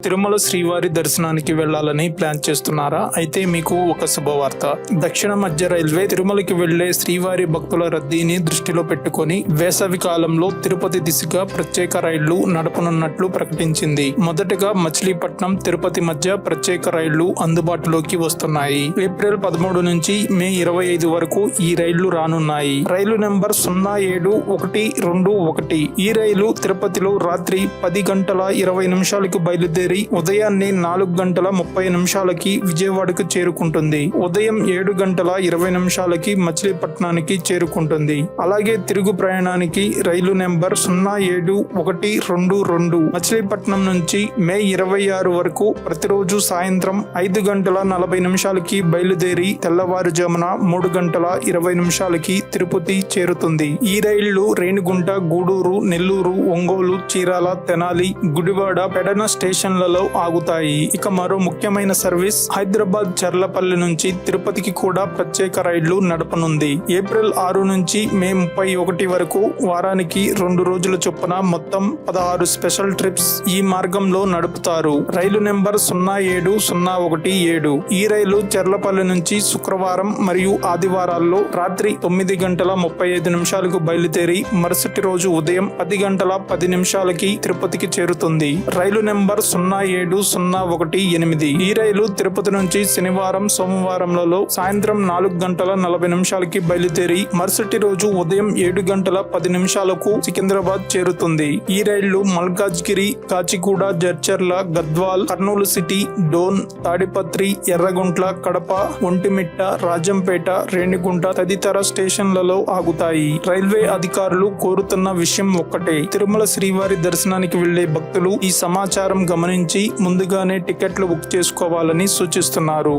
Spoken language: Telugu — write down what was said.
తిరుమల శ్రీవారి దర్శనానికి వెళ్లాలని ప్లాన్ చేస్తున్నారా? అయితే మీకు ఒక శుభవార్త. దక్షిణ మధ్య రైల్వే తిరుమలకి వెళ్లే శ్రీవారి భక్తుల రద్దీని దృష్టిలో పెట్టుకొని వేసవి కాలంలో తిరుపతి దిశగా ప్రత్యేక రైళ్లు నడపనున్నట్లు ప్రకటించింది. మొదటగా మచిలీపట్నం తిరుపతి మధ్య ప్రత్యేక రైళ్లు అందుబాటులోకి వస్తున్నాయి. ఏప్రిల్ 13 నుంచి మే 25 వరకు ఈ రైళ్లు రానున్నాయి. రైలు నెంబర్ 072121. ఈ రైలు తిరుపతిలో రాత్రి 10:20 బయలుదేరి ఉదయాన్నే 4:30 విజయవాడకు చేరుకుంటుంది. ఉదయం 7:20 మచిలీపట్నానికి చేరుకుంటుంది. అలాగే తిరుగు ప్రయాణానికి రైలు నెంబర్ 0722 మచిలీపట్నం నుంచి మే 26 వరకు ప్రతిరోజు సాయంత్రం 5:40 బయలుదేరి తెల్లవారుజామున 3:20 తిరుపతి చేరుతుంది. ఈ రైళ్లు రేణిగుంట, గూడూరు, నెల్లూరు, ఒంగోలు, చీరాల, తెనాలి, గుడివాడ, పెడన స్టేషన్లలో ఆగుతాయి. ఇక మరో ముఖ్యమైన సర్వీస్ హైదరాబాద్ చర్లపల్లి నుంచి తిరుపతికి కూడా ప్రత్యేక రైళ్లు నడపనుంది. ఏప్రిల్ 6 నుంచి మే 31 వరకు వారానికి 2 రోజుల చొప్పున మొత్తం 16 స్పెషల్ ట్రిప్స్ ఈ మార్గంలో నడుపుతారు. రైలు నెంబర్ 07017. ఈ రైలు చర్లపల్లి నుంచి శుక్రవారం మరియు ఆదివారాల్లో రాత్రి 9:35 బయలుదేరి మరుసటి రోజు ఉదయం 10:10 తిరుపతికి చేరుతుంది. రైలు నెంబర్ 07018. ఈ రైలు తిరుపతి నుంచి శనివారం, సోమవారంలలో సాయంత్రం 4:40 బయలుదేరి మరుసటి రోజు ఉదయం 7:10 సికింద్రాబాద్ చేరుతుంది. ఈ రైళ్లు మల్కాజ్గిరి, కాచిగూడ, జడ్చర్ల, గద్వాల్, కర్నూలు సిటీ, డోన్, తాడిపత్రి, ఎర్రగుంట్ల, కడప, ఒంటిమిట్ట, రాజంపేట, రేణిగుంట తదితర స్టేషన్లలో ఆగుతాయి. రైల్వే అధికారులు కోరుతున్న విషయం ఒక్కటే, తిరుమల శ్రీవారి దర్శనానికి వెళ్లే భక్తులు ఈ సమాచారం గమనించి ముందుగానే టికెట్లు బుక్ చేసుకోవాలని సూచిస్తున్నారు.